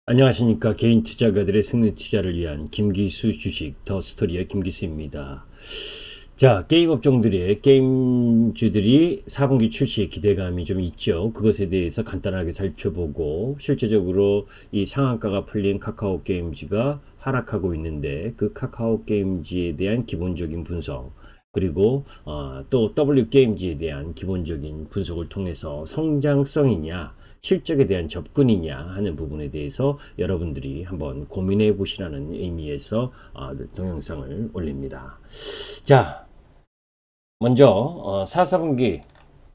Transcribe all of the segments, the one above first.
안녕하십니까. 개인 투자가들의 승리 투자를 위한 김기수 주식 더 스토리의 김기수입니다. 자, 게임 업종들의 게임주들이 4분기 출시에 기대감이 좀 있죠. 그것에 대해서 간단하게 살펴보고 실제적으로 이 상한가가 풀린 카카오 게임즈가 하락하고 있는데 그 카카오 게임즈에 대한 기본적인 분석, 그리고 또 W 게임즈에 대한 기본적인 분석을 통해서 성장성이냐 실적에 대한 접근이냐 하는 부분에 대해서 여러분들이 한번 고민해 보시라는 의미에서 동영상을 올립니다. 자, 먼저 4분기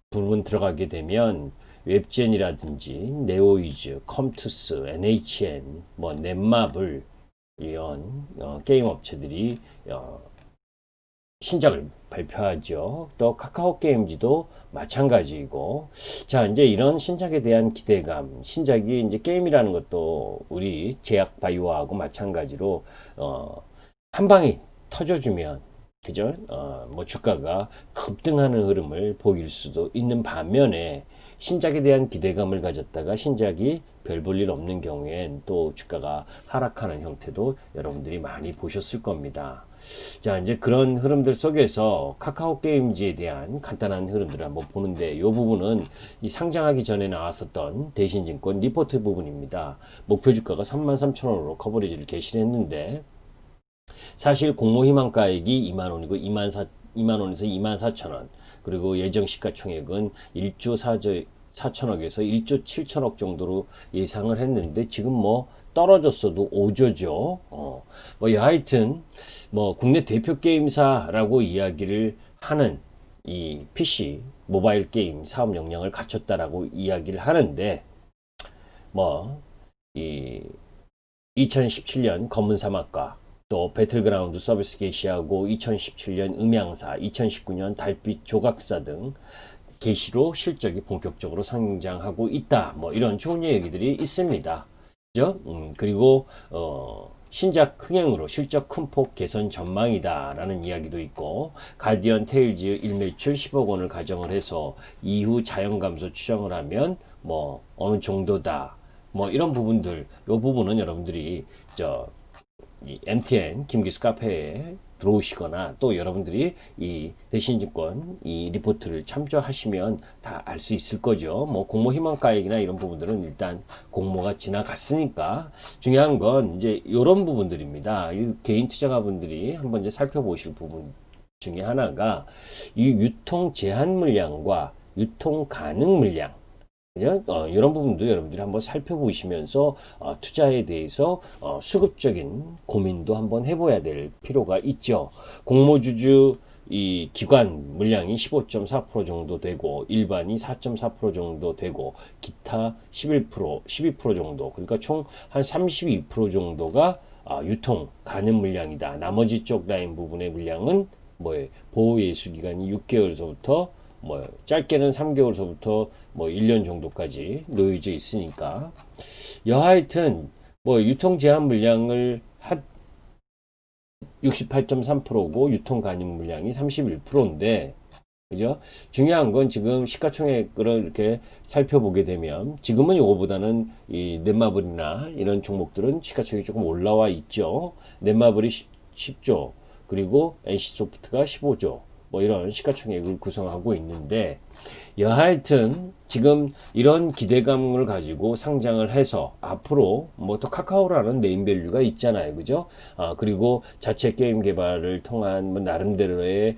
부분 들어가게 되면 웹젠이라든지 네오이즈, 컴투스, NHN, 뭐 넷마블 이런 게임 업체들이 신작을 발표하죠. 또 카카오 게임즈도 마찬가지이고, 자, 이제 이런 신작에 대한 기대감, 신작이 이제 게임이라는 것도 우리 제약 바이오하고 마찬가지로 한 방에 터져주면, 그죠? 뭐 주가가 급등하는 흐름을 보일 수도 있는 반면에 신작에 대한 기대감을 가졌다가 신작이 별 볼 일 없는 경우엔 또 주가가 하락하는 형태도 여러분들이 많이 보셨을 겁니다. 자, 이제 그런 흐름들 속에서 카카오 게임즈에 대한 간단한 흐름들을 한번 보는데, 이 부분은 이 상장하기 전에 나왔었던 대신증권 리포트 부분입니다. 목표 주가가 33,000원으로 커버리지를 개시를 했는데, 사실 공모 희망가액이 2만원이고 2만원에서 24,000원, 그리고 예정 시가총액은 1조 4천억에서 1조 7천억 정도로 예상을 했는데, 지금 뭐 떨어졌어도 5조죠. 뭐 여하튼 뭐 국내 대표 게임사라고 이야기를 하는 이 PC 모바일 게임 사업 역량을 갖췄다라고 이야기를 하는데, 뭐 이 2017년 검은 사막과 또 배틀그라운드 서비스 게시하고 2017년 음향사, 2019년 달빛 조각사 등 게시로 실적이 본격적으로 성장하고 있다. 뭐 이런 좋은 얘기들이 있습니다. 그죠? 그리고 신작 흥행으로 실적 큰 폭 개선 전망이다라는 이야기도 있고, 가디언 테일즈 일매출 10억 원을 가정을 해서 이후 자연 감소 추정을 하면 뭐 어느 정도다. 뭐 이런 부분들, 요 부분은 여러분들이 이 MTN 김기수 카페에 들어오시거나 또 여러분들이 이 대신증권 이 리포트를 참조하시면 다 알 수 있을 거죠. 뭐 공모 희망가액이나 이런 부분들은 일단 공모가 지나갔으니까 중요한 건 이제 이런 부분들입니다. 이 개인 투자가분들이 한번 이제 살펴보실 부분 중에 하나가 이 유통 제한 물량과 유통 가능 물량, 그죠? 이런 부분도 여러분들이 한번 살펴보시면서 투자에 대해서 수급적인 고민도 한번 해봐야 될 필요가 있죠. 공모주주 이 기관 물량이 15.4% 정도 되고 일반이 4.4% 정도 되고 기타 11%, 12% 정도, 그러니까 총 한 32% 정도가 유통 가능 물량이다. 나머지 쪽 라인 부분의 물량은 뭐 보호 예수 기간이 6개월서부터 뭐 짧게는 3개월서부터 뭐 1년 정도까지 놓여져 있으니까, 여하튼 뭐 유통 제한 물량을 한 68.3%고 유통 가능 물량이 31%인데, 그죠? 중요한 건 지금 시가총액을 이렇게 살펴보게 되면 지금은 이거보다는 이 넷마블이나 이런 종목들은 시가총액이 조금 올라와 있죠. 넷마블이 10조, 그리고 NC소프트가 15조, 뭐 이런 시가총액을 구성하고 있는데, 여하튼 지금 이런 기대감을 가지고 상장을 해서 앞으로 뭐 또 카카오라는 네임밸류가 있잖아요, 그죠? 그리고 자체 게임 개발을 통한 뭐 나름대로의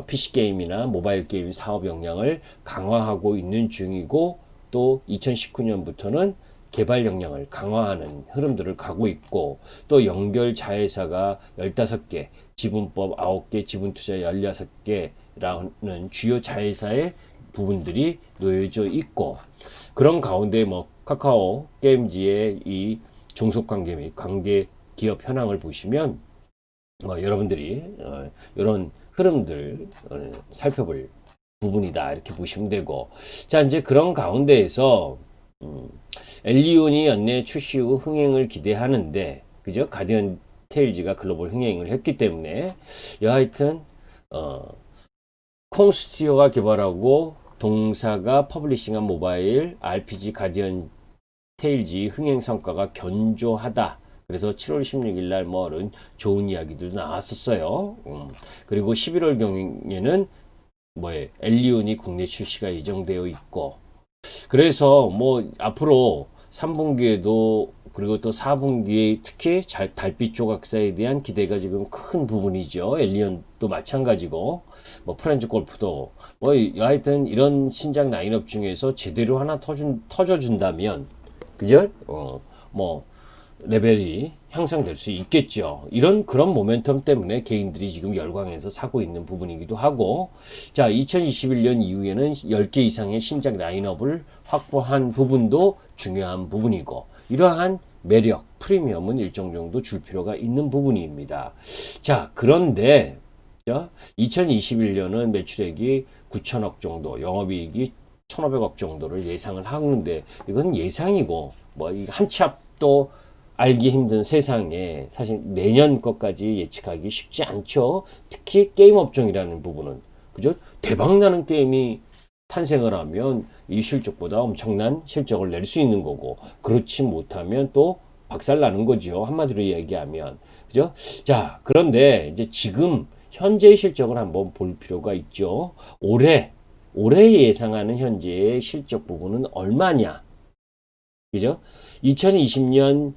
PC 게임이나 모바일 게임 사업 역량을 강화하고 있는 중이고, 또 2019년부터는 개발 역량을 강화하는 흐름들을 가고 있고, 또 연결 자회사가 15개, 지분법 9개, 지분투자 16개라는 주요 자회사의 부분들이 놓여져 있고, 그런 가운데 뭐 카카오 게임즈의 이 종속 관계 및 관계 기업 현황을 보시면 여러분들이 이런 흐름들 살펴볼 부분이다 이렇게 보시면 되고, 자, 이제 그런 가운데에서 엘리온이 연내 출시 후 흥행을 기대하는데, 그죠? 가디언 테일즈가 글로벌 흥행을 했기 때문에 여하튼 콩스튜디오가 개발하고 동사가 퍼블리싱한 모바일 RPG 가디언 테일즈 흥행 성과가 견조하다. 그래서 7월 16일 날 뭐 좋은 이야기들도 나왔었어요. 그리고 11월 경에는 뭐에 엘리온이 국내 출시가 예정되어 있고, 그래서 뭐 앞으로 3분기에도 그리고 또 4분기에 특히 달빛 조각사에 대한 기대가 지금 큰 부분이죠. 엘리온도 마찬가지고 뭐 프렌즈 골프도 뭐 하여튼 이런 신작 라인업 중에서 제대로 하나 터져준다면 그죠? 뭐 레벨이 향상될 수 있겠죠. 그런 모멘텀 때문에 개인들이 지금 열광해서 사고 있는 부분이기도 하고, 자, 2021년 이후에는 10개 이상의 신작 라인업을 확보한 부분도 중요한 부분이고, 이러한 매력, 프리미엄은 일정 정도 줄 필요가 있는 부분입니다. 자, 그런데 2021년은 매출액이 9천억 정도, 영업이익이 1,500억 정도를 예상을 하는데, 이건 예상이고 뭐 한 치 앞도 알기 힘든 세상에 사실 내년 것까지 예측하기 쉽지 않죠. 특히 게임 업종이라는 부분은, 그죠? 대박나는 게임이 탄생을 하면 이 실적보다 엄청난 실적을 낼 수 있는 거고, 그렇지 못하면 또 박살나는 거죠. 한마디로 얘기하면. 그죠? 자, 그런데 이제 지금 현재의 실적을 한번 볼 필요가 있죠. 올해 예상하는 현재의 실적 부분은 얼마냐? 그죠? 2020년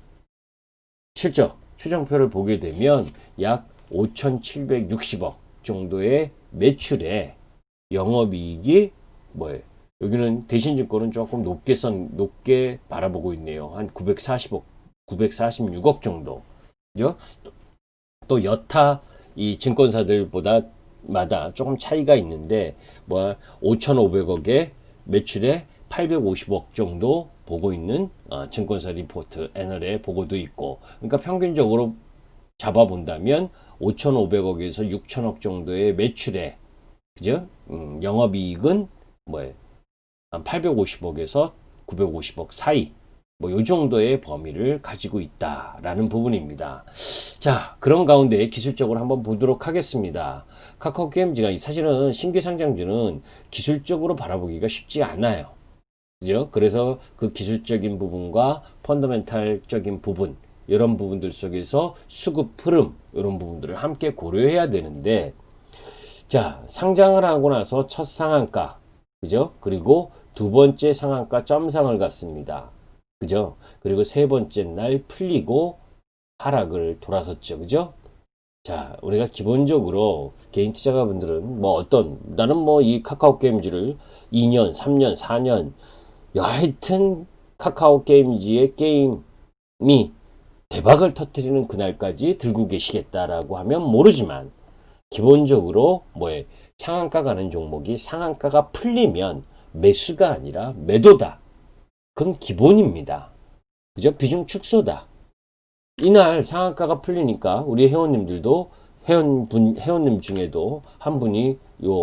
실적 추정표를 보게 되면 약 5,760억 정도의 매출에 영업이익이 뭐예요? 여기는 대신증권은 조금 높게 바라보고 있네요. 한 940억, 946억 정도. 그죠? 또 여타 이 증권사들보다 마다 조금 차이가 있는데 뭐 5,500억의 매출에 850억 정도 보고 있는 증권사 리포트 애널의 보고도 있고, 그러니까 평균적으로 잡아본다면 5,500억에서 6,000억 정도의 매출에 그죠? 영업이익은 뭐예요? 한 850억에서 950억 사이, 뭐 요 정도의 범위를 가지고 있다라는 부분입니다. 자, 그런 가운데 기술적으로 한번 보도록 하겠습니다. 카카오 게임즈가 사실은 신규 상장주는 기술적으로 바라보기가 쉽지 않아요. 그죠? 그래서 그 기술적인 부분과 펀더멘탈적인 부분, 이런 부분들 속에서 수급 흐름, 이런 부분들을 함께 고려해야 되는데, 자, 상장을 하고 나서 첫 상한가, 그죠? 그리고 두 번째 상한가 점상을 갔습니다. 그죠? 그리고 세 번째 날 풀리고 하락을 돌아섰죠. 그죠? 자, 우리가 기본적으로 개인 투자가분들은 나는 뭐 이 카카오 게임즈를 2년, 3년, 4년, 하여튼 카카오 게임즈의 게임이 대박을 터뜨리는 그날까지 들고 계시겠다라고 하면 모르지만, 기본적으로 상한가 가는 종목이 상한가가 풀리면 매수가 아니라 매도다. 그건 기본입니다. 그죠? 비중 축소다. 이날 상한가가 풀리니까 우리 회원님들도 회원님 중에도 한 분이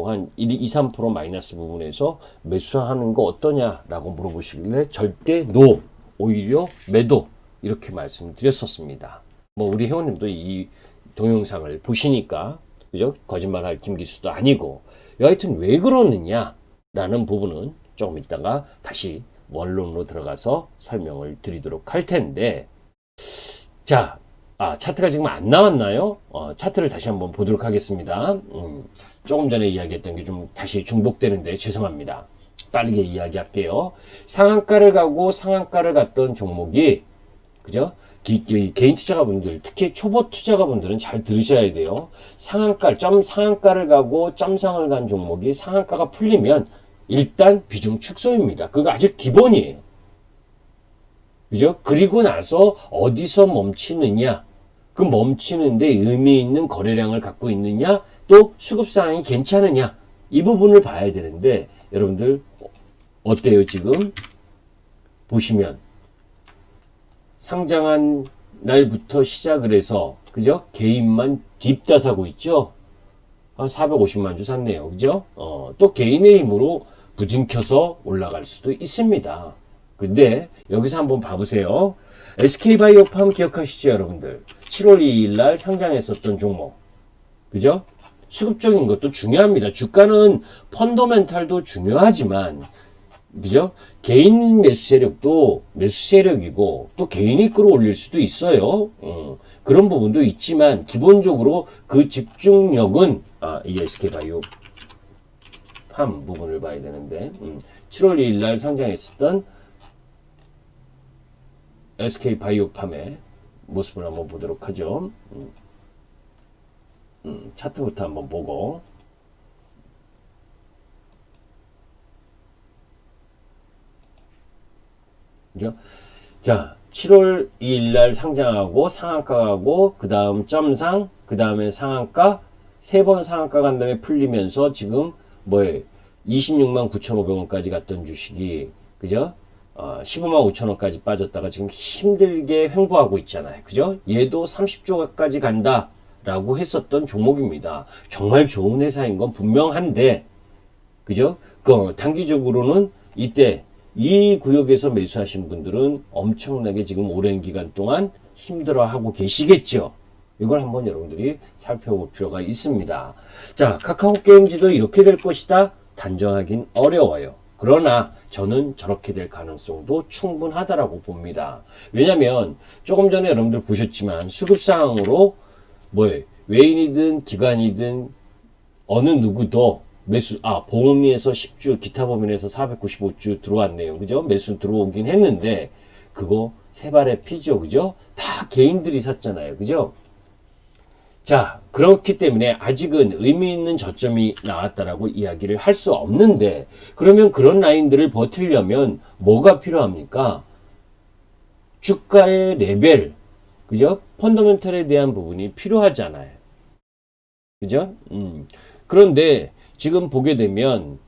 한 2, 3% 마이너스 부분에서 매수하는 거 어떠냐라고 물어보시길래 절대 노, 오히려 매도, 이렇게 말씀드렸었습니다. 뭐 우리 회원님도 이 동영상을 보시니까 그죠? 거짓말할 김기수도 아니고, 여하튼 왜 그러느냐라는 부분은 조금 이따가 다시 원론으로 들어가서 설명을 드리도록 할 텐데, 자, 차트가 지금 안 나왔나요? 차트를 다시 한번 보도록 하겠습니다. 조금 전에 이야기했던 게 좀 다시 중복되는데 죄송합니다. 빠르게 이야기할게요. 상한가를 가고 상한가를 갔던 종목이, 그죠? 개인 투자가분들, 특히 초보 투자가분들은 잘 들으셔야 돼요. 상한가를 가고 점상을 간 종목이 상한가가 풀리면 일단 비중 축소입니다. 그거 아주 기본이에요. 그죠? 그리고 나서 어디서 멈추느냐, 그 멈추는데 의미 있는 거래량을 갖고 있느냐, 또 수급 상황이 괜찮으냐, 이 부분을 봐야 되는데, 여러분들 어때요? 지금 보시면 상장한 날부터 시작을 해서, 그죠? 개인만 딥다 사고 있죠? 한 450만 주 샀네요. 그죠? 또 개인의 힘으로 부진켜서 올라갈 수도 있습니다. 근데 여기서 한번 봐보세요. SK바이오팜 기억하시죠, 여러분들? 7월 2일 날 상장했었던 종목. 그죠? 수급적인 것도 중요합니다. 주가는 펀더멘탈도 중요하지만 그죠? 개인 매수 세력도 매수 세력이고 또 개인이 끌어올릴 수도 있어요. 그런 부분도 있지만 기본적으로 그 집중력은 이 SK바이오 팜 부분을 봐야 되는데 7월 2일 날 상장했었던 SK바이오팜의 모습을 한번 보도록 하죠. 차트부터 한번 보고 그죠? 자, 7월 2일 날 상장하고 상한가 가고 그 다음 점상 그 다음에 상한가 세 번 상한가 간 다음에 풀리면서 지금 뭐에 26만 9,500원까지 갔던 주식이 그죠? 15만 5천원까지 빠졌다가 지금 힘들게 횡보하고 있잖아요. 그죠? 얘도 30조까지 간다 라고 했었던 종목입니다. 정말 좋은 회사인 건 분명한데 그죠? 그 단기적으로는 이때 이 구역에서 매수하신 분들은 엄청나게 지금 오랜 기간 동안 힘들어하고 계시겠죠. 이걸 한번 여러분들이 살펴볼 필요가 있습니다. 자, 카카오 게임즈도 이렇게 될 것이다. 단정하긴 어려워요. 그러나 저는 저렇게 될 가능성도 충분하다라고 봅니다. 왜냐면 조금 전에 여러분들 보셨지만 수급상으로 외인이든 기관이든 어느 누구도 매수, 보험리에서 10주, 기타 법인에서 495주 들어왔네요. 그죠? 매수 들어오긴 했는데, 그거 세 발의 피죠. 그죠? 다 개인들이 샀잖아요. 그죠? 자, 그렇기 때문에 아직은 의미 있는 저점이 나왔다라고 이야기를 할 수 없는데, 그러면 그런 라인들을 버티려면 뭐가 필요합니까? 주가의 레벨, 그죠? 펀더멘털에 대한 부분이 필요하잖아요. 그죠? 그런데 지금 보게 되면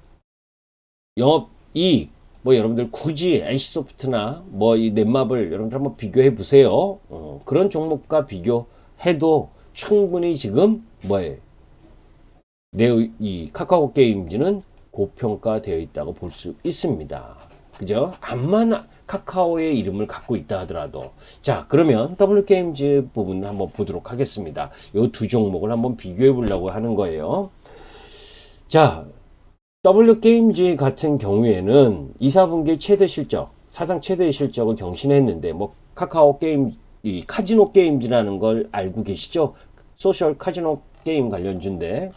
영업이익 여러분들 굳이 NC소프트나 이 넷마블 여러분들 한번 비교해 보세요. 그런 종목과 비교해도 충분히 지금 이 카카오 게임즈는 고평가되어 있다고 볼 수 있습니다. 그죠? 암만 카카오의 이름을 갖고 있다 하더라도 자, 그러면 W게임즈 부분 한번 보도록 하겠습니다. 이 두 종목을 한번 비교해 보려고 하는 거예요. 자, W게임즈 같은 경우에는 2, 4분기 최대 실적, 사상 최대 실적을 경신했는데 카카오 게임, 이 카지노 게임즈라는 걸 알고 계시죠? 소셜 카지노 게임 관련주인데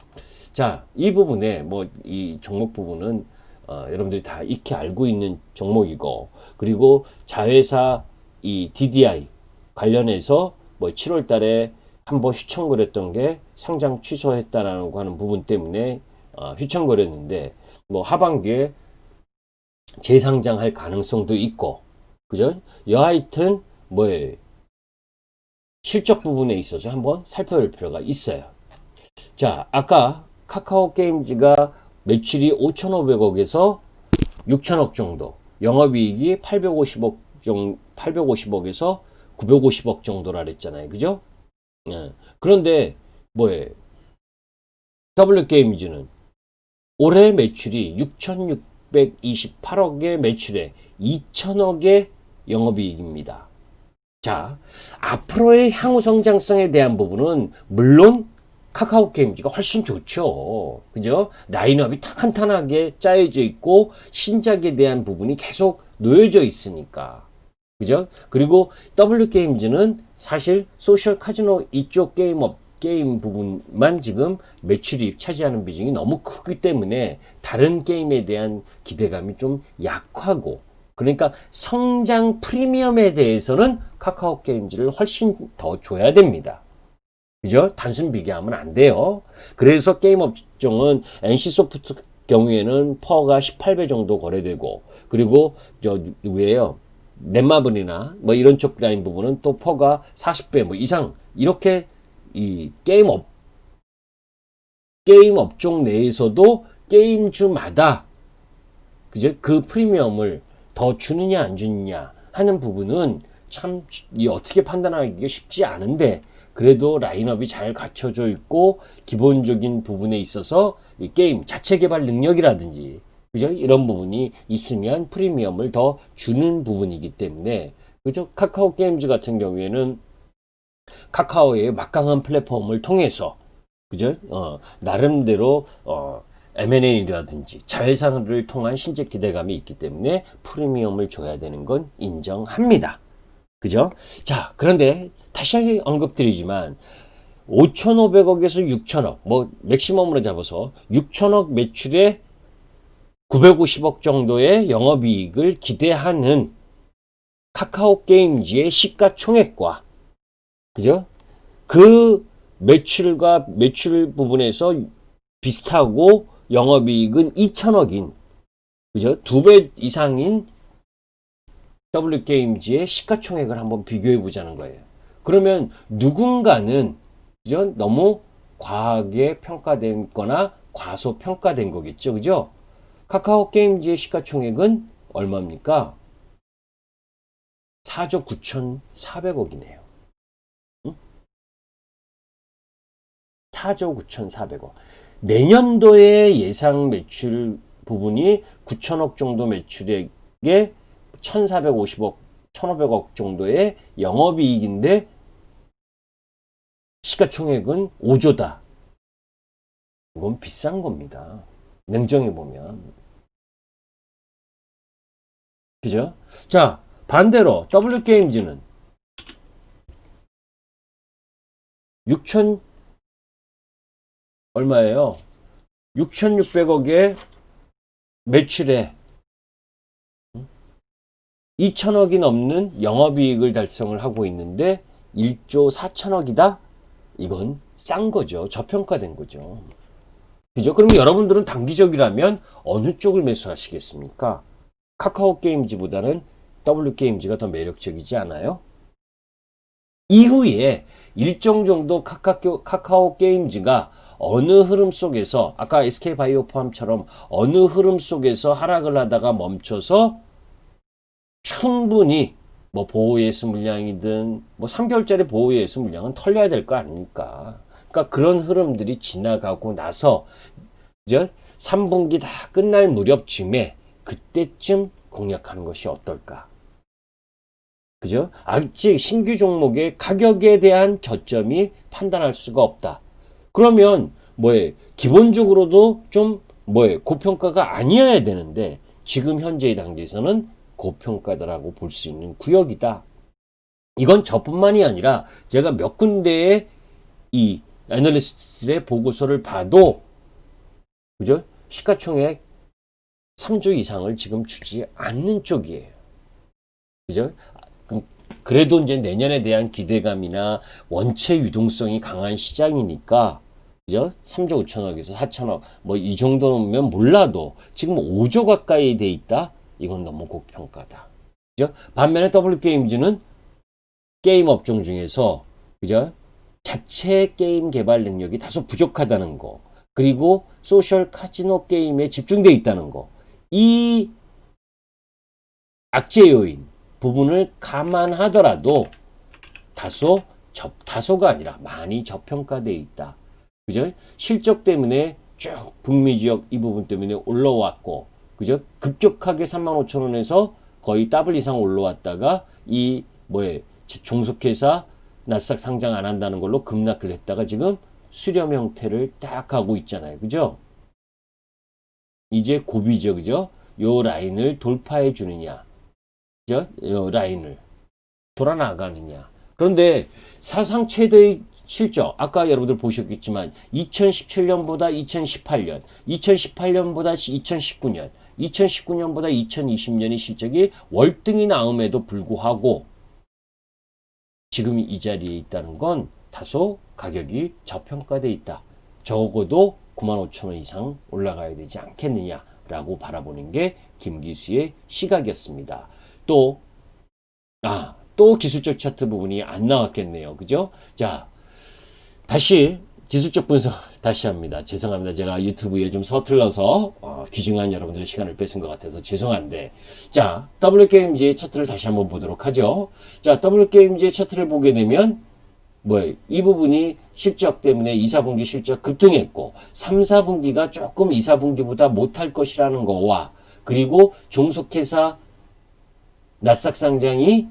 자, 이 부분에 이 종목 부분은 여러분들이 다 익히 알고 있는 종목이고 그리고 자회사 이 DDI 관련해서 7월 달에 한번 휘청거렸던 게 상장 취소했다라는 거 하는 부분 때문에 휘청거렸는데 하반기에 재상장할 가능성도 있고 그죠? 여하튼 실적 부분에 있어서 한번 살펴볼 필요가 있어요. 자, 아까 카카오 게임즈가 매출이 5,500억에서 6천억 정도, 영업이익이 850억에서 950억 정도라 그랬잖아요. 그죠? 그런데 W게임즈는 올해 매출이 6,628억의 매출에 2천억의 영업이익입니다. 자, 앞으로의 향후 성장성에 대한 부분은 물론 카카오 게임즈가 훨씬 좋죠. 그죠? 라인업이 탄탄하게 짜여져 있고 신작에 대한 부분이 계속 놓여져 있으니까. 그죠? 그리고 W게임즈는 사실 소셜 카지노 이쪽 게임 부분만 지금 매출이 차지하는 비중이 너무 크기 때문에 다른 게임에 대한 기대감이 좀 약하고 그러니까 성장 프리미엄에 대해서는 카카오 게임즈를 훨씬 더 줘야 됩니다. 그죠? 단순 비교하면 안 돼요. 그래서 게임 업종은 NC소프트 경우에는 퍼가 18배 정도 거래되고 그리고 왜요? 넷마블이나 이런 쪽 라인 부분은 또 퍼가 40배 이상 이렇게 이 게임 업종 내에서도 게임주마다 그죠? 그 프리미엄을 더 주느냐 안 주느냐 하는 부분은 참 어떻게 판단하기가 쉽지 않은데 그래도 라인업이 잘 갖춰져 있고 기본적인 부분에 있어서 이 게임 자체 개발 능력이라든지 그죠? 이런 부분이 있으면 프리미엄을 더 주는 부분이기 때문에 그죠? 카카오 게임즈 같은 경우에는 카카오의 막강한 플랫폼을 통해서 그죠? 나름대로 M&A라든지 자회사를 통한 신재 기대감이 있기 때문에 프리미엄을 줘야 되는 건 인정합니다. 그죠? 자, 그런데 다시 언급드리지만 5,500억에서 6,000억, 뭐 맥시멈으로 잡아서 6,000억 매출에 950억 정도의 영업이익을 기대하는 카카오 게임즈의 시가총액과, 그죠? 그 매출과 매출 부분에서 비슷하고 영업이익은 2,000억인, 그죠? 2배 이상인 W게임즈의 시가총액을 한번 비교해 보자는 거예요. 그러면 누군가는, 그죠? 너무 과하게 평가된 거나 과소평가된 거겠죠. 그죠? 카카오 게임즈의 시가총액은 얼마입니까? 4조 9,400억이네요. 응? 4조 9,400억. 내년도의 예상 매출 부분이 9천억 정도 매출액에 1,450억, 1,500억 정도의 영업이익인데 시가총액은 5조다. 이건 비싼 겁니다. 냉정해 보면. 그죠? 자, 반대로 W게임즈는 6천 얼마예요? 6,600억의 매출에 2천억이 넘는 영업이익을 달성을 하고 있는데 1조 4천억이다? 이건 싼 거죠. 저평가된 거죠. 그죠? 그럼 여러분들은 단기적이라면 어느 쪽을 매수하시겠습니까? 카카오 게임즈보다는 W게임즈가 더 매력적이지 않아요? 이후에 일정 정도 카카오 게임즈가 어느 흐름 속에서, 아까 SK바이오팜처럼 어느 흐름 속에서 하락을 하다가 멈춰서 충분히 뭐 보호예수 물량이든 뭐 3개월짜리 보호예수 물량은 털려야 될 거 아닙니까? 그러니까 그런 흐름들이 지나가고 나서 이제 3분기 다 끝날 무렵쯤에 그때쯤 공략하는 것이 어떨까? 그죠? 아직 신규 종목의 가격에 대한 저점이 판단할 수가 없다. 그러면 뭐에 기본적으로도 좀 뭐에 고평가가 아니어야 되는데 지금 현재의 단계에서는 고평가다라고 볼 수 있는 구역이다. 이건 저뿐만이 아니라 제가 몇 군데의 이 애널리스트들의 보고서를 봐도, 그죠? 시가총액 3조 이상을 지금 주지 않는 쪽이에요. 그죠? 그래도 이제 내년에 대한 기대감이나 원체 유동성이 강한 시장이니까, 그죠? 3조 5천억에서 4천억, 뭐 이 정도면 몰라도 지금 5조 가까이 돼 있다? 이건 너무 고평가다. 그죠? 반면에 W게임즈는 게임 업종 중에서, 그죠? 자체 게임 개발 능력이 다소 부족하다는 거, 그리고 소셜 카지노 게임에 집중돼 있다는 거, 이 악재 요인 부분을 감안하더라도 다소가 아니라 많이 저평가돼 있다. 그죠? 실적 때문에 쭉 북미 지역 이 부분 때문에 올라왔고, 그죠? 급격하게 35,000원에서 거의 더블 이상 올라왔다가 이 뭐에 종속회사 나스닥 상장 안 한다는 걸로 급락을 했다가 지금 수렴 형태를 딱 하고 있잖아요. 그죠? 이제 고비죠. 그죠? 요 라인을 돌파해 주느냐. 그죠? 요 라인을 돌아 나가느냐. 그런데 사상 최대의 실적, 아까 여러분들 보셨겠지만 2017년보다 2018년, 2018년보다 2019년, 2019년보다 2020년의 실적이 월등히 나음에도 불구하고 지금 이 자리에 있다는 건 다소 가격이 저평가되어 있다. 적어도 95,000원 이상 올라가야 되지 않겠느냐라고 바라보는 게 김기수의 시각이었습니다. 또 기술적 차트 부분이 안 나왔겠네요. 그죠? 자, 다시 기술적 분석 다시 합니다. 죄송합니다. 제가 유튜브에 좀 서툴러서 귀중한 여러분들의 시간을 뺏은 것 같아서 죄송한데, 자, W게임즈의 차트를 다시 한번 보도록 하죠. 자, W게임즈의 차트를 보게 되면 이 부분이 실적 때문에 2, 4분기 실적 급등했고 3, 4분기가 조금 2, 4분기보다 못할 것이라는 거와, 그리고 종속회사 나스닥 상장이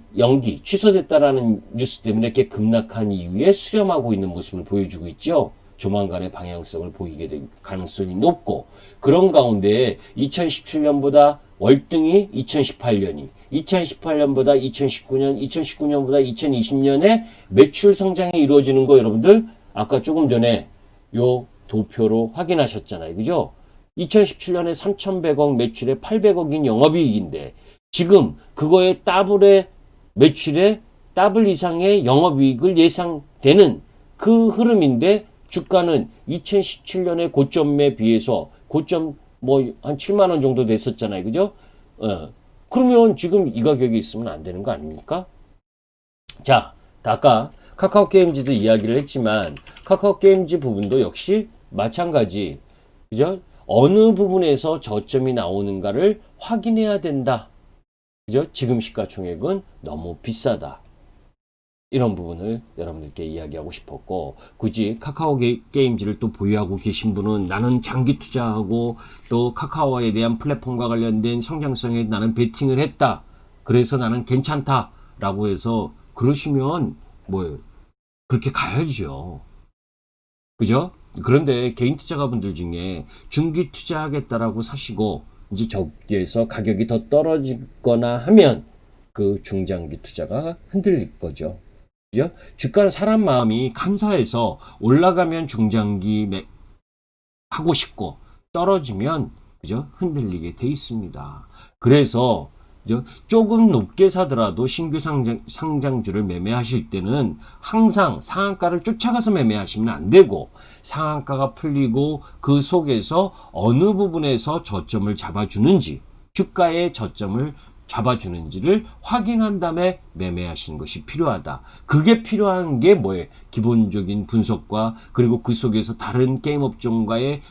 취소됐다라는 뉴스 때문에 이렇게 급락한 이후에 수렴하고 있는 모습을 보여주고 있죠. 조만간의 방향성을 보이게 될 가능성이 높고, 그런 가운데 2017년보다 월등히 2018년이, 2018년보다 2019년, 2019년보다 2020년에 매출 성장이 이루어지는 거 여러분들 아까 조금 전에 요 도표로 확인하셨잖아요. 그죠? 2017년에 3,100억 매출에 800억인 영업이익인데 지금 그거의 더블의 매출에 더블 이상의 영업이익을 예상되는 그 흐름인데 주가는 2017년의 고점에 비해서 고점 뭐 한 7만 원 정도 됐었잖아요. 그죠? 그러면 지금 이 가격이 있으면 안 되는 거 아닙니까? 자, 아까 카카오 게임즈도 이야기를 했지만 카카오 게임즈 부분도 역시 마찬가지. 그죠? 어느 부분에서 저점이 나오는가를 확인해야 된다. 그죠? 지금 시가총액은 너무 비싸다. 이런 부분을 여러분들께 이야기하고 싶었고, 굳이 카카오 게임즈를 또 보유하고 계신 분은 나는 장기 투자하고 또 카카오에 대한 플랫폼과 관련된 성장성에 나는 베팅을 했다. 그래서 나는 괜찮다. 라고 해서 그러시면 뭐 그렇게 가야죠. 그죠? 그런데 개인 투자가분들 중에 중기 투자하겠다라고 사시고 이제 저기에서 가격이 더 떨어지거나 하면 그 중장기 투자가 흔들릴 거죠. 그죠? 주가는 사람 마음이 간사해서 올라가면 중장기 하고 싶고 떨어지면 그죠? 흔들리게 돼 있습니다. 그래서 그죠? 조금 높게 사더라도 신규 상장주를 매매하실 때는 항상 상한가를 쫓아가서 매매하시면 안 되고 상한가가 풀리고 그 속에서 어느 부분에서 저점을 잡아주는지 주가의 저점을 잡아주는지를 확인한 다음에 매매하시는 것이 필요하다. 그게 필요한 게 뭐예요? 기본적인 분석과 그리고 그 속에서 다른 게임 업종과의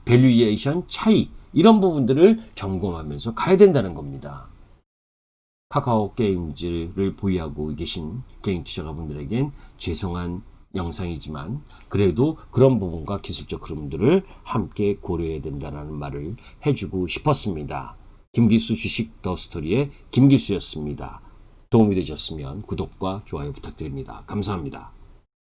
밸류에이션 차이 이런 부분들을 점검하면서 가야 된다는 겁니다. 카카오 게임즈를 보유하고 계신 개인 투자가분들에겐 죄송한 영상이지만 그래도 그런 부분과 기술적 흐름들을 함께 고려해야 된다는 말을 해주고 싶었습니다. 김기수 주식 더 스토리의 김기수였습니다. 도움이 되셨으면 구독과 좋아요 부탁드립니다. 감사합니다.